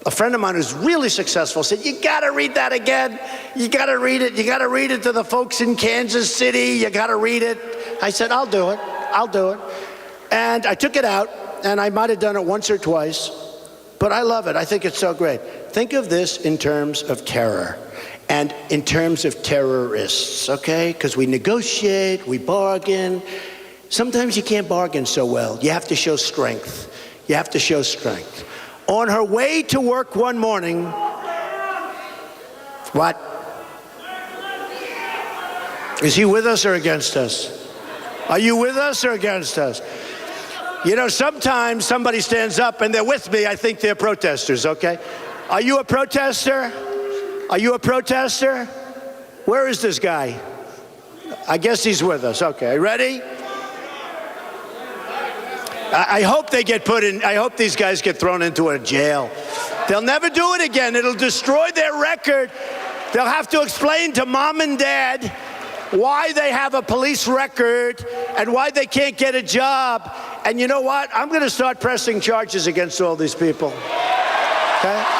a friend of mine who's really successful said, you got to read that again. You got to read it. You got to read it to the folks in Kansas City. You got to read it. I said, I'll do it. I'll do it. And I took it out, and I might have done it once or twice, but I love it. I think it's so great. Think of this in terms of terror and in terms of terrorists, okay? Because we negotiate, we bargain. Sometimes you can't bargain so well. You have to show strength. You have to show strength. On her way to work one morning, what? Is he with us or against us? Are you with us or against us? You know, sometimes somebody stands up and they're with me. I think they're protesters, okay? Are you a protester? Are you a protester? Where is this guy? I guess he's with us. Okay, ready? I hope they get put in, I hope these guys get thrown into a jail. They'll never do it again. It'll destroy their record. They'll have to explain to mom and dad why they have a police record and why they can't get a job. And you know what? I'm going to start pressing charges against all these people. Okay?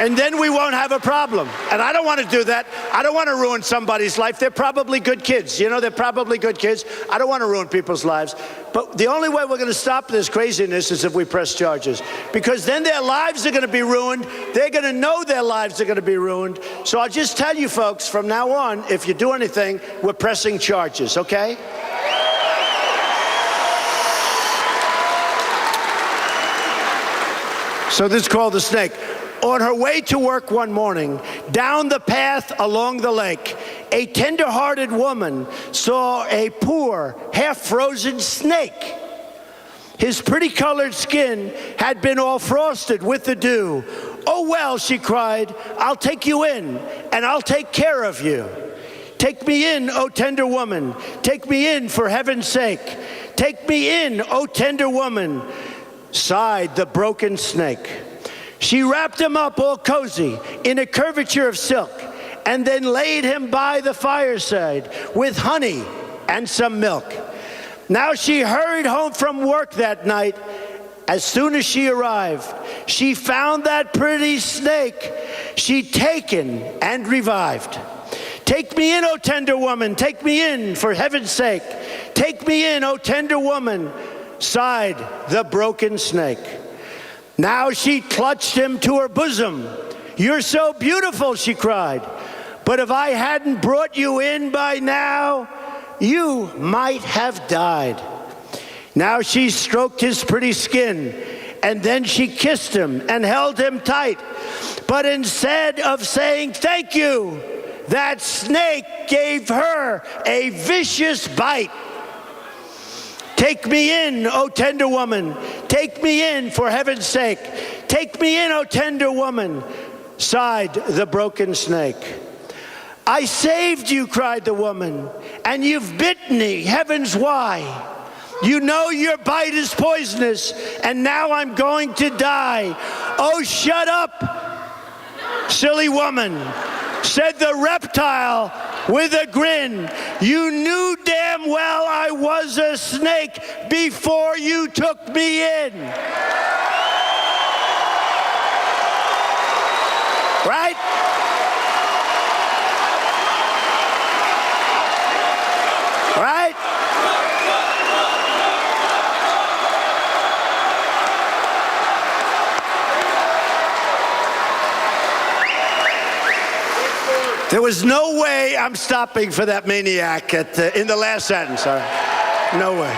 And then we won't have a problem. And I don't want to do that. I don't want to ruin somebody's life. They're probably good kids. You know, they're probably good kids. I don't want to ruin people's lives. But the only way we're going to stop this craziness is if we press charges. Because then their lives are going to be ruined. They're going to know their lives are going to be ruined. So I'll just tell you folks, from now on, if you do anything, we're pressing charges, okay? So this is called the snake. On her way to work one morning, down the path along the lake, a tender-hearted woman saw a poor, half-frozen snake. His pretty-colored skin had been all frosted with the dew. "Oh, well," she cried, "I'll take you in, and I'll take care of you. Take me in, oh tender woman. Take me in for heaven's sake. Take me in, oh tender woman," sighed the broken snake. She wrapped him up all cozy in a curvature of silk and then laid him by the fireside with honey and some milk. Now she hurried home from work that night. As soon as she arrived, she found that pretty snake she'd taken and revived. "Take me in, oh tender woman, take me in for heaven's sake. Take me in, oh tender woman," sighed the broken snake. Now she clutched him to her bosom. "You're so beautiful," she cried. "But if I hadn't brought you in by now, you might have died." Now she stroked his pretty skin, and then she kissed him and held him tight. But instead of saying thank you, that snake gave her a vicious bite. "Take me in, oh tender woman. Take me in for heaven's sake. Take me in, oh tender woman," sighed the broken snake. "I saved you," cried the woman, "and you've bitten me. Heavens, why? You know your bite is poisonous, and now I'm going to die." "Oh, shut up, silly woman," said the reptile with a grin. "You knew damn well I was a snake before you took me in." Right? Right? There was no way I'm stopping for that maniac in the last sentence. No way.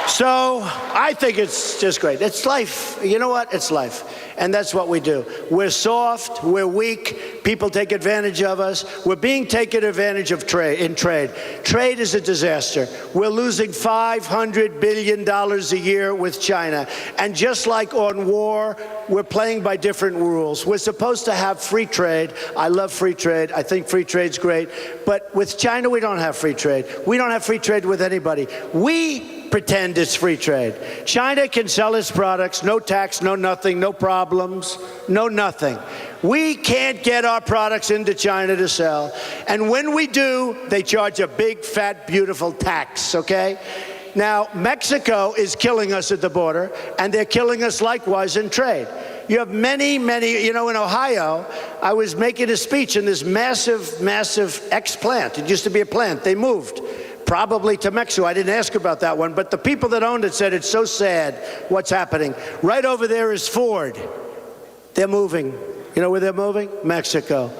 So I think it's just great. It's life. You know what? It's life. And that's what we do. We're soft. We're weak. People take advantage of us. We're being taken advantage of in trade. Trade is a disaster. We're losing $500 billion a year with China. And just like on war, we're playing by different rules. We're supposed to have free trade. I love free trade. I think free trade's great. But with China, we don't have free trade. We don't have free trade with anybody. We pretend it's free trade. China can sell its products, no tax, no nothing, no problems, no nothing. We can't get our products into China to sell. And when we do, they charge a big, fat, beautiful tax, okay? Now, Mexico is killing us at the border, and they're killing us likewise in trade. You have many, you know, in Ohio, I was making a speech in this massive, massive ex-plant. It used to be a plant. They moved. Probably to Mexico. I didn't ask about that one, but the people that owned it said it's so sad what's happening. Right over there is Ford. They're moving. You know where they're moving? Mexico.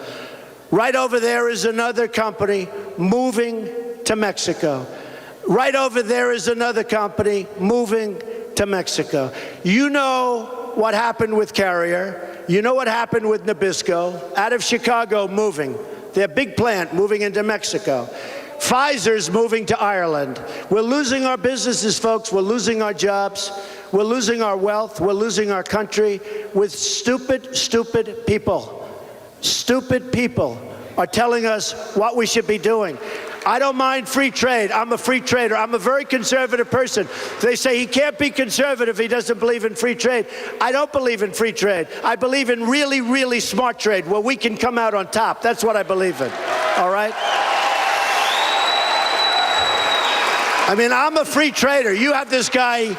Right over there is another company moving to Mexico. Right over there is another company moving to Mexico. You know what happened with Carrier. You know what happened with Nabisco. Out of Chicago moving. Their big plant moving into Mexico. Pfizer's moving to Ireland. We're losing our businesses, folks. We're losing our jobs. We're losing our wealth. We're losing our country with stupid, stupid people. Stupid people are telling us what we should be doing. I don't mind free trade. I'm a free trader. I'm a very conservative person. They say he can't be conservative if he doesn't believe in free trade. I don't believe in free trade. I believe in really, really smart trade where we can come out on top. That's what I believe in. All right? I mean, I'm a free trader. You have this guy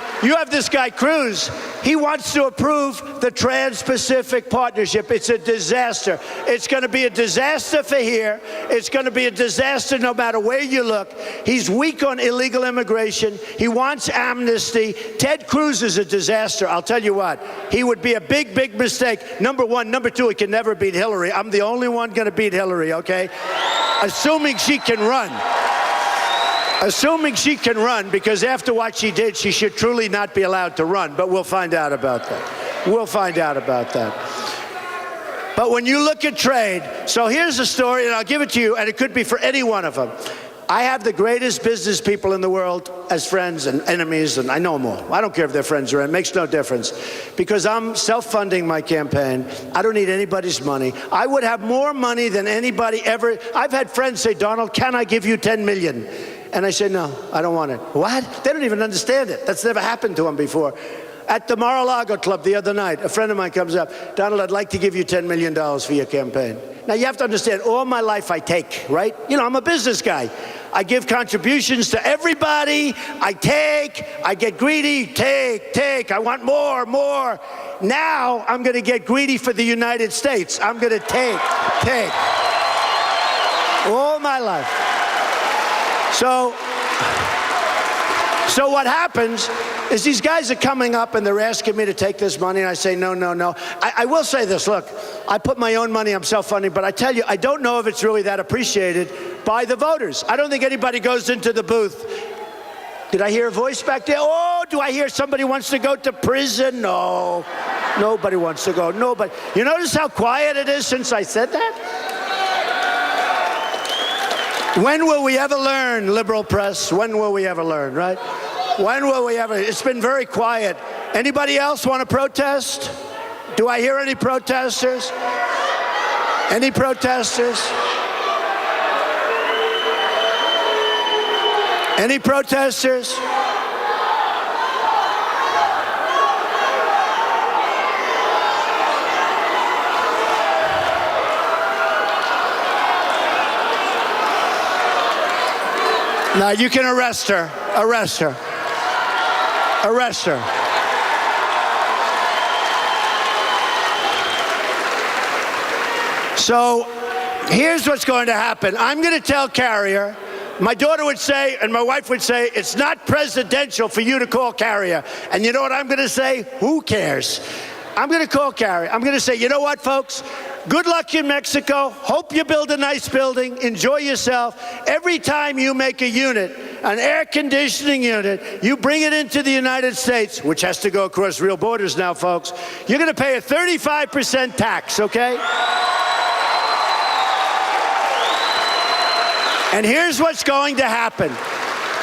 Cruz. He wants to approve the Trans-Pacific Partnership. It's a disaster. It's going to be a disaster for here. It's going to be a disaster no matter where you look. He's weak on illegal immigration. He wants amnesty. Ted Cruz is a disaster. I'll tell you what. He would be a big, big mistake. Number one. Number two, he can never beat Hillary. I'm the only one going to beat Hillary, okay? Assuming she can run. Assuming she can run, because after what she did, she should truly not be allowed to run. But we'll find out about that. We'll find out about that. But when you look at trade, so here's a story, and I'll give it to you, and it could be for any one of them. I have the greatest business people in the world as friends and enemies, and I know them all. I don't care if they're friends or enemies. It makes no difference. Because I'm self-funding my campaign. I don't need anybody's money. I would have more money than anybody ever. I've had friends say, Donald, can I give you $10 million? And I say, no, I don't want it. What? They don't even understand it. That's never happened to them before. At the Mar-a-Lago Club the other night, a friend of mine comes up, Donald, I'd like to give you $10 million for your campaign. Now, you have to understand, all my life I take, right? You know, I'm a business guy. I give contributions to everybody. I take. I get greedy. Take. I want more. Now, I'm going to get greedy for the United States. I'm going to take. All my life. So what happens is these guys are coming up and they're asking me to take this money, and I say, no. I will say this, look, I put my own money, I'm self-funding, but I tell you, I don't know if it's really that appreciated by the voters. I don't think anybody goes into the booth. Did I hear a voice back there? Oh, do I hear somebody wants to go to prison? No, nobody wants to go, nobody. You notice how quiet it is since I said that? When will we ever learn, liberal press? When will we ever learn, right? When will we ever? It's been very quiet. Anybody else want to protest? Do I hear any protesters? Any protesters? Any protesters? Now you can arrest her. Arrest her. Arrest her. So here's what's going to happen. I'm going to tell Carrier, my daughter would say, and my wife would say, it's not presidential for you to call Carrier. And you know what I'm going to say? Who cares? I'm going to call Carrier. I'm going to say, you know what, folks? Good luck in Mexico. Hope you build a nice building. Enjoy yourself. Every time you make a unit, an air conditioning unit, you bring it into the United States, which has to go across real borders now, folks, you're going to pay a 35% tax, okay? And here's what's going to happen.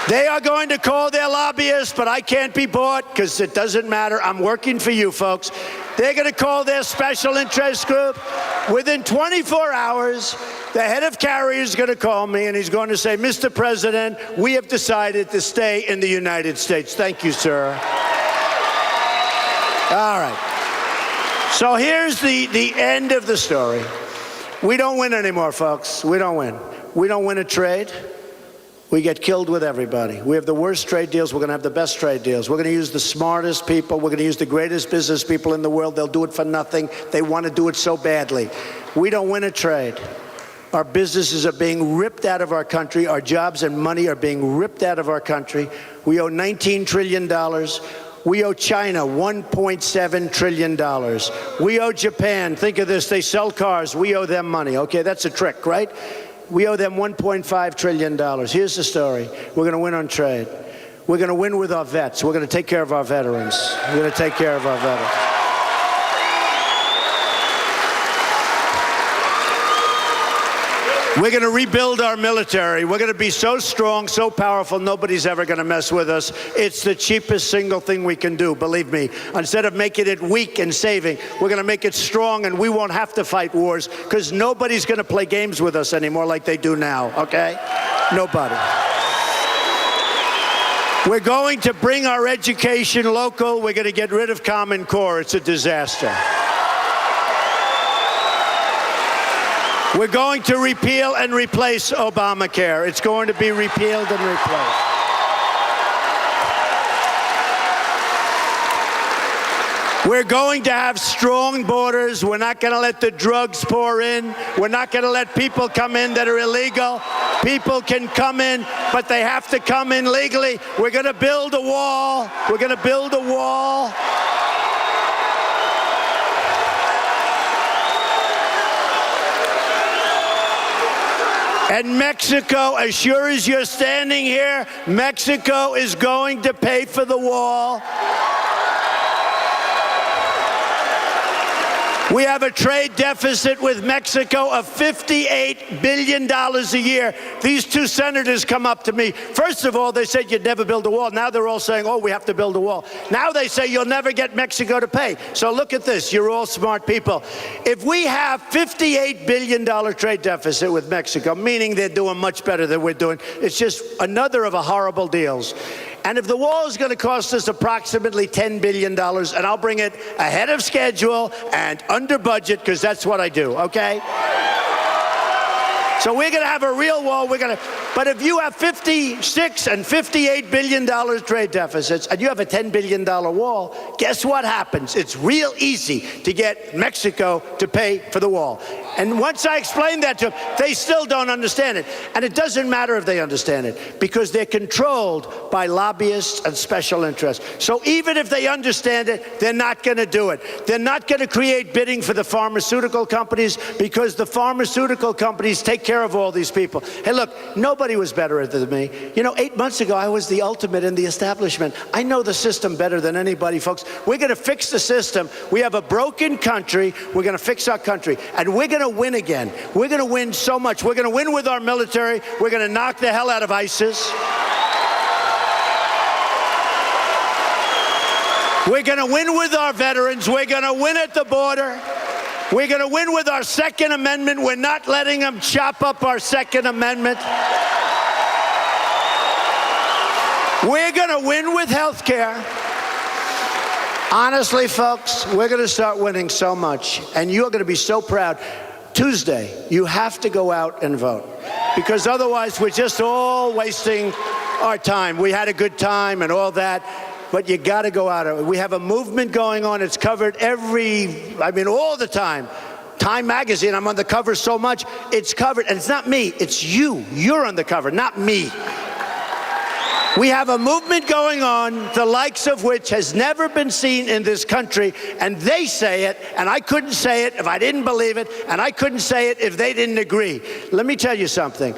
They are going to call their lobbyists, but I can't be bought because it doesn't matter. I'm working for you, folks. They're going to call their special interest group. Within 24 hours, the head of carrier is going to call me, and he's going to say, Mr. President, we have decided to stay in the United States. Thank you, sir. All right. So here's the end of the story. We don't win anymore, folks. We don't win. We don't win a trade. We get killed with everybody. We have the worst trade deals. We're going to have the best trade deals. We're going to use the smartest people. We're going to use the greatest business people in the world. They'll do it for nothing. They want to do it so badly. We don't win a trade. Our businesses are being ripped out of our country. Our jobs and money are being ripped out of our country. We owe $19 trillion. We owe China $1.7 trillion. We owe Japan, think of this, they sell cars. We owe them money. Okay, that's a trick, right? We owe them $1.5 trillion. Here's the story. We're going to win on trade. We're going to win with our vets. We're going to take care of our veterans. We're going to take care of our veterans. We're going to rebuild our military. We're going to be so strong, so powerful, nobody's ever going to mess with us. It's the cheapest single thing we can do, believe me. Instead of making it weak and saving, we're going to make it strong, and we won't have to fight wars because nobody's going to play games with us anymore like they do now, okay? Nobody. We're going to bring our education local. We're going to get rid of Common Core. It's a disaster. We're going to repeal and replace Obamacare. It's going to be repealed and replaced. We're going to have strong borders. We're not going to let the drugs pour in. We're not going to let people come in that are illegal. People can come in, but they have to come in legally. We're going to build a wall. We're going to build a wall. And Mexico, as sure as you're standing here, Mexico is going to pay for the wall. We have a trade deficit with Mexico of $58 billion a year. These two senators come up to me. First of all, they said you'd never build a wall. Now they're all saying, oh, we have to build a wall. Now they say you'll never get Mexico to pay. So look at this. You're all smart people. If we have $58 billion trade deficit with Mexico, meaning they're doing much better than we're doing, it's just another of the horrible deals. And if the wall is going to cost us approximately $10 billion, and I'll bring it ahead of schedule and under budget, because that's what I do, okay? So we're going to have a real wall. But if you have $56 and $58 billion trade deficits, and you have a $10 billion wall, guess what happens? It's real easy to get Mexico to pay for the wall. And once I explain that to them, they still don't understand it. And it doesn't matter if they understand it, because they're controlled by lobbyists and special interests. So even if they understand it, they're not going to do it. They're not going to create bidding for the pharmaceutical companies, because the pharmaceutical companies take care of all these people. Hey, look, nobody was better than me. You know, 8 months ago, I was the ultimate in the establishment. I know the system better than anybody, folks. We're going to fix the system. We have a broken country. We're going to fix our country. And we're going to win again. We're going to win so much. We're going to win with our military. We're going to knock the hell out of ISIS. We're going to win with our veterans. We're going to win at the border. We're going to win with our Second Amendment. We're not letting them chop up our Second Amendment. We're going to win with health care. Honestly, folks, we're going to start winning so much, and you're going to be so proud. Tuesday, you have to go out and vote, because otherwise we're just all wasting our time. We had a good time and all that, but you got to go out. We have a movement going on. It's covered all the time. Time magazine, I'm on the cover so much. It's covered, and it's not me, it's you. You're on the cover, not me. We have a movement going on, the likes of which has never been seen in this country, and they say it, and I couldn't say it if I didn't believe it, and I couldn't say it if they didn't agree. Let me tell you something.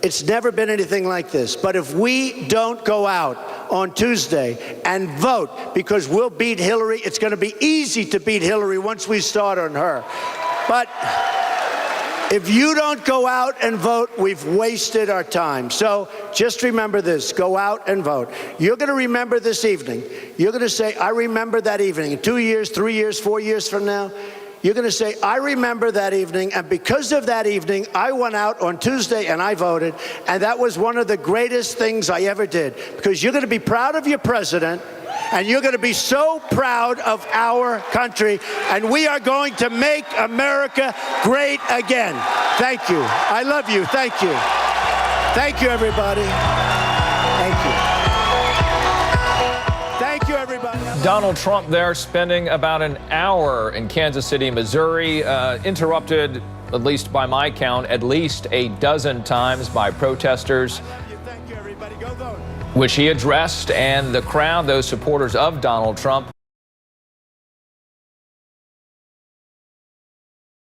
It's never been anything like this. But if we don't go out on Tuesday and vote, because we'll beat Hillary, it's going to be easy to beat Hillary once we start on her. But if you don't go out and vote, we've wasted our time. So just remember this. Go out and vote. You're going to remember this evening. You're going to say, I remember that evening. In 2 years, 3 years, 4 years from now, you're going to say, I remember that evening, and because of that evening, I went out on Tuesday and I voted, and that was one of the greatest things I ever did, because you're going to be proud of your president, and you're going to be so proud of our country, and we are going to make America great again. Thank you. I love you. Thank you. Thank you, everybody. Thank you. Thank you, everybody. Donald Trump there spending about an hour in Kansas City, Missouri, interrupted, at least by my count, at least a dozen times by protesters, Thank you, everybody. Go vote. which he addressed, and the crowd, those supporters of Donald Trump,